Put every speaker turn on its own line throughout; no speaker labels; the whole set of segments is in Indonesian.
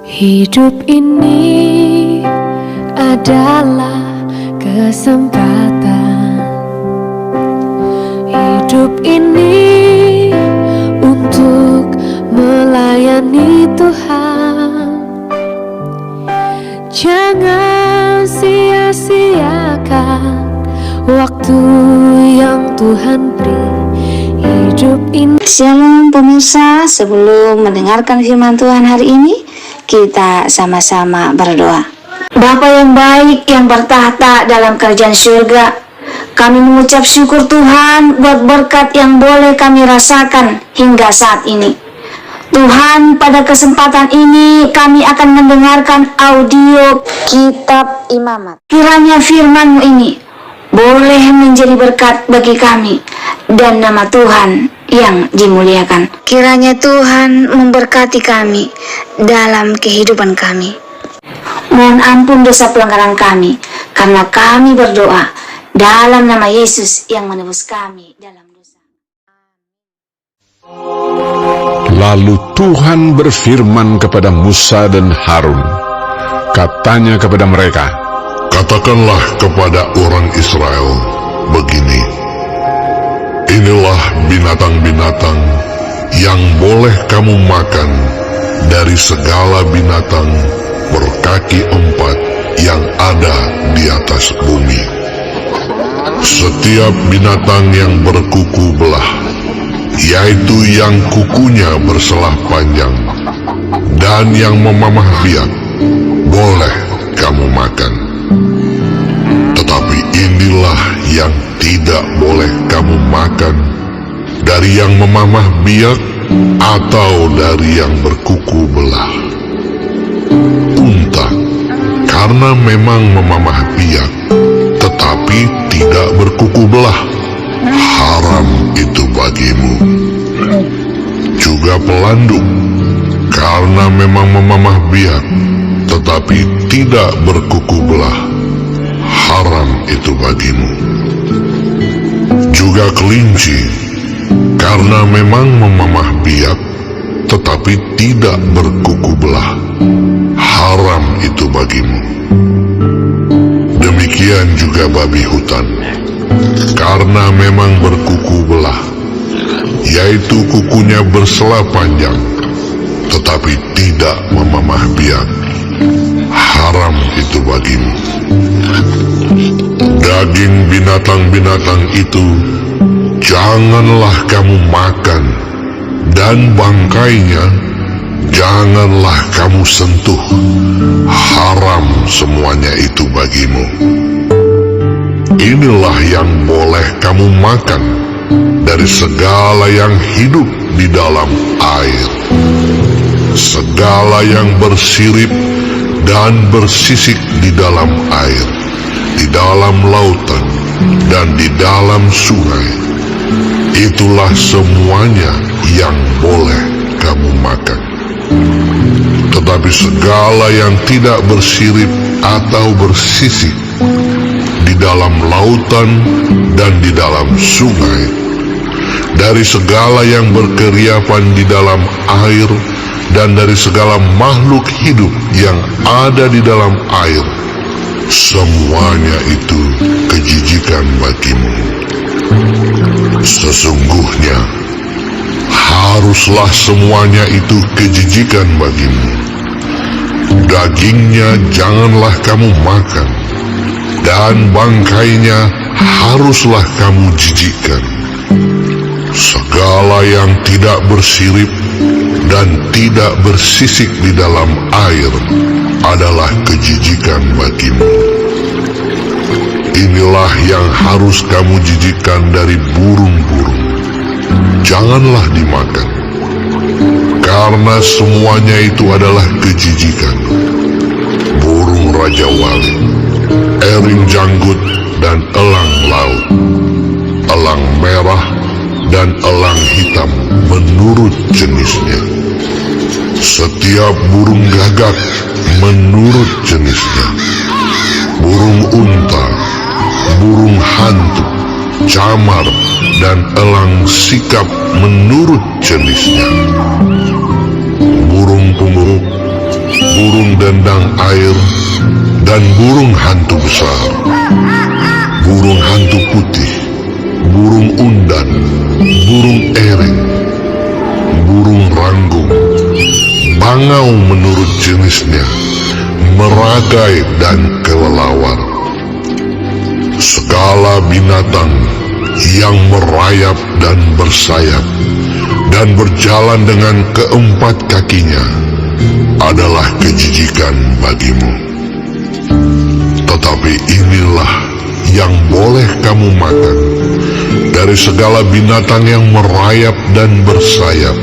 Hidup ini adalah kesempatan. Hidup ini untuk melayani Tuhan. Jangan sia-siakan waktu yang Tuhan beri. Hidup ini.
Shalom pemirsa, sebelum mendengarkan firman Tuhan hari ini, kita sama-sama berdoa. Bapa yang baik yang bertahta dalam kerajaan surga, kami mengucap syukur Tuhan buat berkat yang boleh kami rasakan hingga saat ini. Tuhan, pada kesempatan ini kami akan mendengarkan audio kitab Imamat. Kiranya firman-Mu ini boleh menjadi berkat bagi kami dan nama Tuhan yang dimuliakan. Kiranya Tuhan memberkati kami dalam kehidupan kami. Mohon ampun dosa pelanggaran kami, karena kami berdoa dalam nama Yesus yang menebus kami dalam dosa.
Lalu Tuhan berfirman kepada Musa dan Harun. Katanya kepada mereka,
"Katakanlah kepada orang Israel begini, inilah binatang-binatang yang boleh kamu makan dari segala binatang berkaki empat yang ada di atas bumi. Setiap binatang yang berkuku belah, yaitu yang kukunya berselah panjang, dan yang memamah biak, boleh kamu makan. Tetapi inilah yang tidak boleh kamu makan, dari yang memamah biak atau dari yang berkuku belah. Unta, karena memang memamah biak, tetapi tidak berkuku belah, haram itu bagimu. Juga pelanduk, karena memang memamah biak, tetapi tidak berkuku belah, haram itu bagimu. Juga kelinci, karena memang memamah biak, tetapi tidak berkuku belah, haram itu bagimu. Demikian juga babi hutan, karena memang berkuku belah, yaitu kukunya berselah panjang, tetapi tidak memamah biak, haram itu bagimu. Daging binatang-binatang itu janganlah kamu makan, dan bangkainya janganlah kamu sentuh, haram semuanya itu bagimu. Inilah yang boleh kamu makan dari segala yang hidup di dalam air, segala yang bersirip dan bersisik di dalam air, di dalam lautan dan di dalam sungai. Itulah semuanya yang boleh kamu makan. Tetapi segala yang tidak bersirip atau bersisik di dalam lautan dan di dalam sungai, dari segala yang berkeriapan di dalam air, dan dari segala makhluk hidup yang ada di dalam air, semuanya itu kejijikan bagimu. Sesungguhnya haruslah semuanya itu kejijikan bagimu. Dagingnya janganlah kamu makan, dan bangkainya haruslah kamu jijikkan. Segala yang tidak bersirip dan tidak bersisik di dalam air adalah kejijikan bagimu. Inilah yang harus kamu jijikkan dari burung-burung. Janganlah dimakan, karena semuanya itu adalah kejijikan. Burung raja wali, ering janggut dan elang laut, elang merah dan elang hitam menurut jenisnya. Setiap burung gagak menurut jenisnya. Burung unta, burung hantu, camar, dan elang sikap menurut jenisnya. Burung punggung, burung dendang air, dan burung hantu besar, burung hantu putih, burung undan, burung ereng, burung ranggung, bangau menurut jenisnya, meragai dan kelelawar. Segala binatang yang merayap dan bersayap dan berjalan dengan keempat kakinya adalah kejijikan bagimu. Tetapi inilah yang boleh kamu makan dari segala binatang yang merayap dan bersayap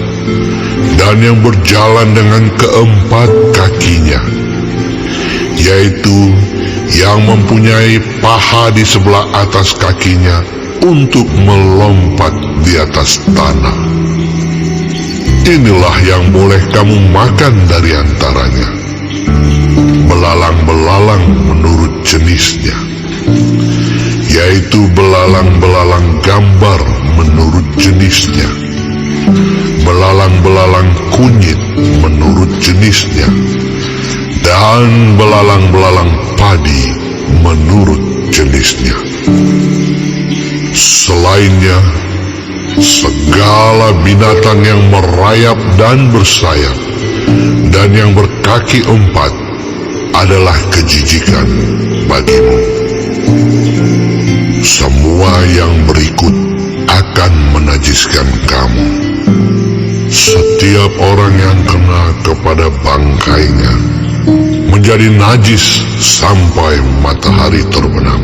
dan yang berjalan dengan keempat kakinya, yaitu yang mempunyai paha di sebelah atas kakinya untuk melompat di atas tanah. Inilah yang boleh kamu makan dari antaranya. Belalang-belalang menurut jenisnya, yaitu belalang-belalang gambar menurut jenisnya, belalang-belalang kunyit menurut jenisnya, dan belalang-belalang padi menurut jenisnya. Selainnya, segala binatang yang merayap dan bersayap dan yang berkaki empat adalah kejijikan bagimu. Semua yang berikut akan menajiskan kamu. Setiap orang yang kena kepada bangkainya menjadi najis sampai matahari terbenam.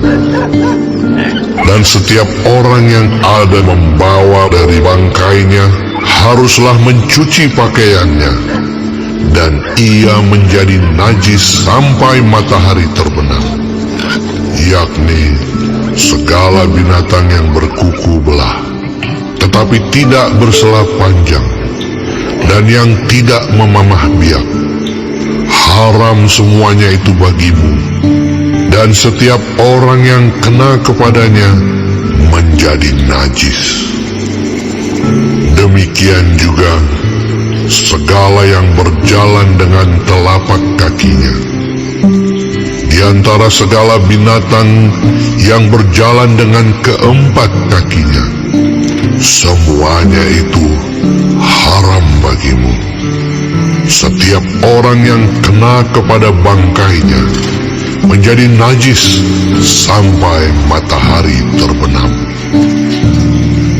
Dan setiap orang yang ada membawa dari bangkainya haruslah mencuci pakaiannya, dan ia menjadi najis sampai matahari terbenam, yakni segala binatang yang berkuku belah tetapi tidak berselap panjang dan yang tidak memamah biak. Haram semuanya itu bagimu, dan setiap orang yang kena kepadanya menjadi najis. Demikian juga segala yang berjalan dengan telapak kakinya. Di antara segala binatang yang berjalan dengan keempat kakinya, semuanya itu haram bagimu. Setiap orang yang kena kepada bangkainya menjadi najis sampai matahari terbenam.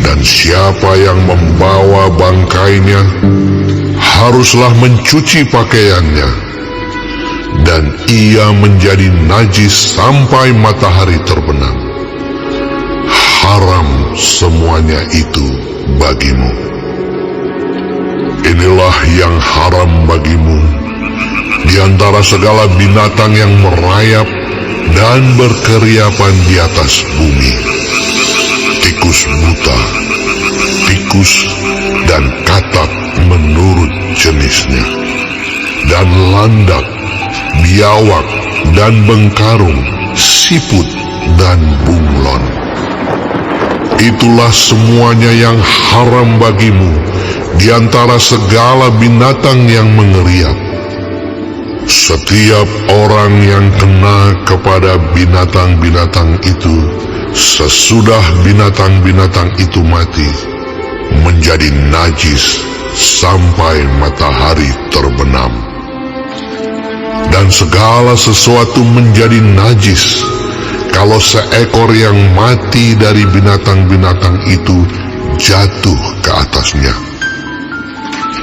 Dan siapa yang membawa bangkainya haruslah mencuci pakaiannya, dan ia menjadi najis sampai matahari terbenam. Haram semuanya itu bagimu. Inilah yang haram bagimu di antara segala binatang yang merayap dan berkeriapan di atas bumi: tikus buta, tikus dan katak menurut jenisnya, dan landak, biawak dan bengkarung, siput dan bunglon. Itulah semuanya yang haram bagimu di antara segala binatang yang mengeriap. Setiap orang yang kena kepada binatang-binatang itu sesudah binatang-binatang itu mati menjadi najis sampai matahari terbenam. Dan segala sesuatu menjadi najis kalau seekor yang mati dari binatang-binatang itu jatuh ke atasnya.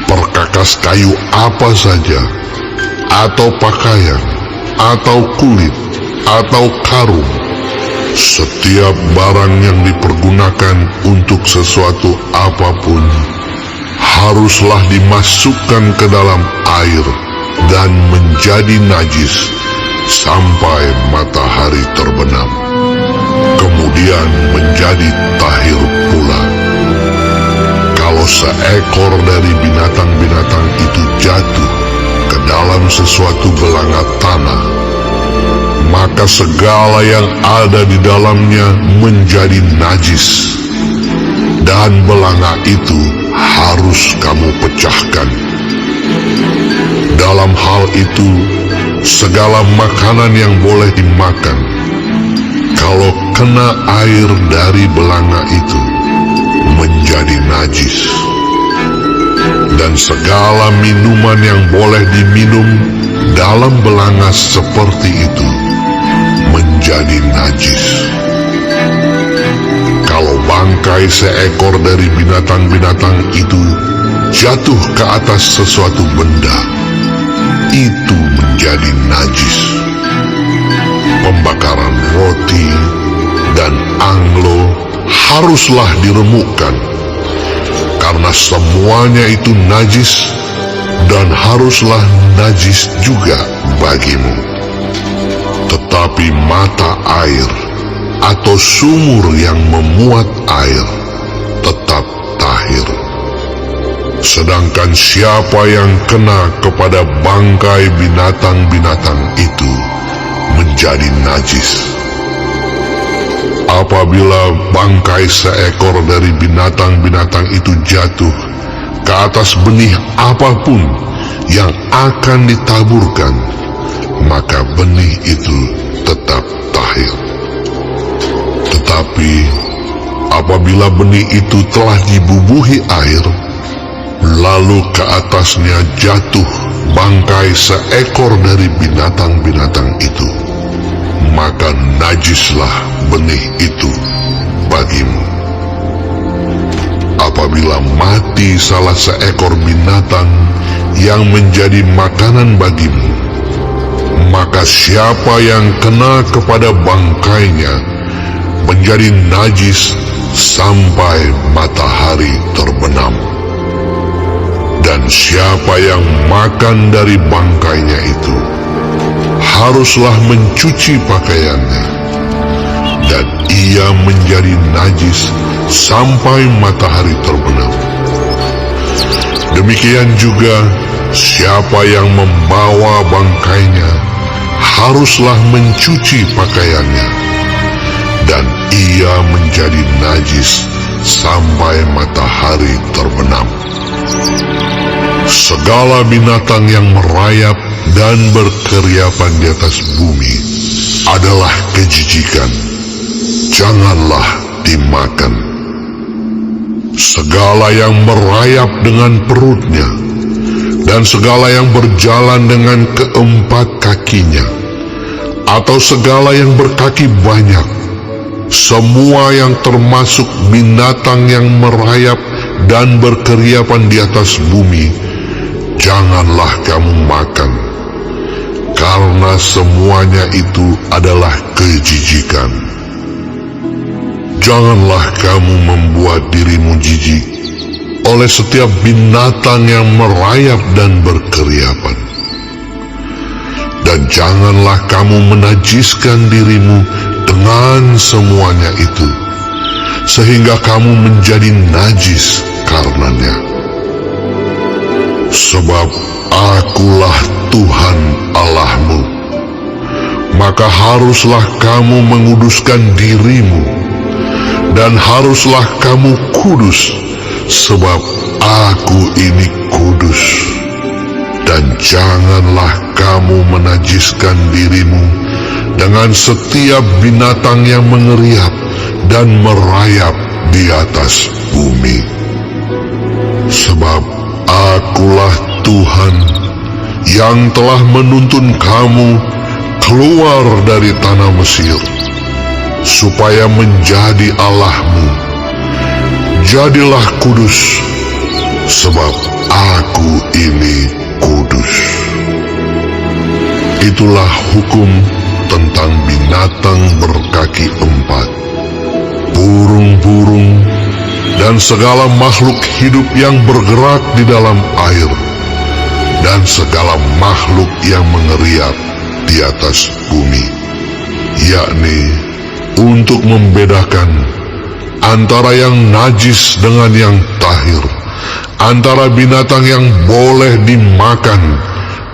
Perkakas kayu apa saja, atau pakaian, atau kulit, atau karung, setiap barang yang dipergunakan untuk sesuatu apapun haruslah dimasukkan ke dalam air dan menjadi najis sampai matahari terbenam, kemudian menjadi tahir pula. Kalau seekor dari binatang-binatang itu jatuh ke dalam sesuatu belanga tanah, maka segala yang ada di dalamnya menjadi najis, dan belanga itu harus kamu pecahkan. Dalam hal itu, segala makanan yang boleh dimakan, kalau kena air dari belanga itu, menjadi najis. Dan segala minuman yang boleh diminum dalam belanga seperti itu, menjadi najis. Kalau bangkai seekor dari binatang-binatang itu jatuh ke atas sesuatu benda, itu menjadi najis. Pembakaran roti dan anglo haruslah diremukkan, karena semuanya itu najis dan haruslah najis juga bagimu. Tetapi mata air atau sumur yang memuat air tetap tahir. Sedangkan siapa yang kena kepada bangkai binatang-binatang itu menjadi najis. Apabila bangkai seekor dari binatang-binatang itu jatuh ke atas benih apapun yang akan ditaburkan, maka benih itu tetap tahir. Tetapi apabila benih itu telah dibubuhi air, lalu ke atasnya jatuh bangkai seekor dari binatang-binatang itu, maka najislah benih itu bagimu. Apabila mati salah seekor binatang yang menjadi makanan bagimu, maka siapa yang kena kepada bangkainya menjadi najis sampai matahari terbenam. Dan siapa yang makan dari bangkainya itu haruslah mencuci pakaiannya, dan ia menjadi najis sampai matahari terbenam. Demikian juga siapa yang membawa bangkainya haruslah mencuci pakaiannya, dan ia menjadi najis sampai matahari terbenam. Segala binatang yang merayap dan berkeriapan di atas bumi adalah kejijikan, janganlah dimakan. Segala yang merayap dengan perutnya, dan segala yang berjalan dengan keempat kakinya, atau segala yang berkaki banyak, semua yang termasuk binatang yang merayap dan berkeriapan di atas bumi, janganlah kamu makan, karena semuanya itu adalah kejijikan. Janganlah kamu membuat dirimu jijik oleh setiap binatang yang merayap dan berkeriapan. Dan janganlah kamu menajiskan dirimu dengan semuanya itu, sehingga kamu menjadi najis karenanya. Sebab Akulah Tuhan Allahmu, maka haruslah kamu menguduskan dirimu, dan haruslah kamu kudus, sebab Aku ini kudus. Dan janganlah kamu menajiskan dirimu dengan setiap binatang yang mengeriap dan merayap di atas bumi. Sebab Akulah Tuhan yang telah menuntun kamu keluar dari tanah Mesir, supaya menjadi Allahmu. Jadilah kudus, sebab Aku ini kudus. Itulah hukum tentang binatang berkaki empat, burung-burung, dan segala makhluk hidup yang bergerak di dalam air, dan segala makhluk yang mengeriap di atas bumi, yakni untuk membedakan antara yang najis dengan yang tahir, antara binatang yang boleh dimakan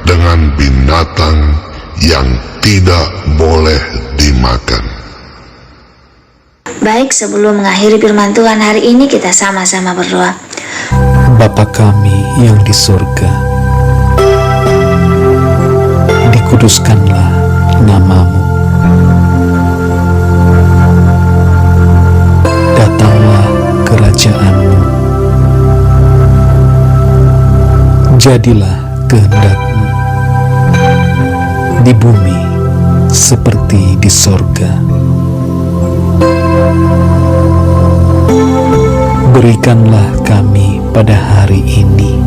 dengan binatang yang tidak boleh dimakan.
Baik, sebelum mengakhiri firman Tuhan hari ini, kita sama-sama berdoa.
Bapa kami yang di surga, dikuduskanlah namamu. Datanglah kerajaanmu. Jadilah kehendakmu di bumi seperti di sorga. Berikanlah kami pada hari ini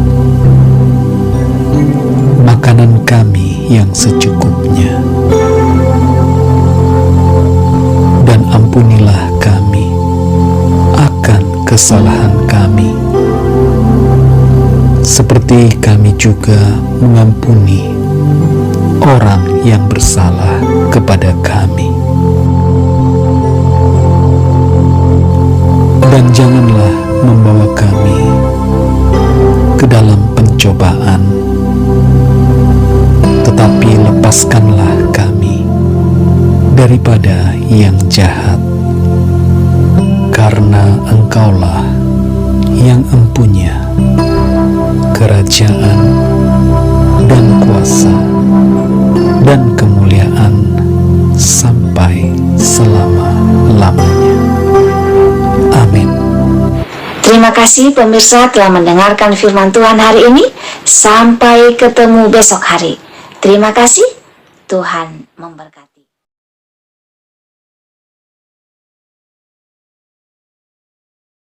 makanan kami yang secukupnya, dan ampunilah kami akan kesalahan kami, seperti kami juga mengampuni orang yang bersalah kepada kami. Dan janganlah membawa kami ke dalam pencobaan, tetapi lepaskanlah kami daripada yang jahat, karena Engkaulah yang empunya kerajaan dan kuasa dan kemuliaan sampai selama-lamanya. Amin.
Terima kasih pemirsa telah mendengarkan firman Tuhan hari ini. Sampai ketemu besok hari. Terima kasih. Tuhan memberkati.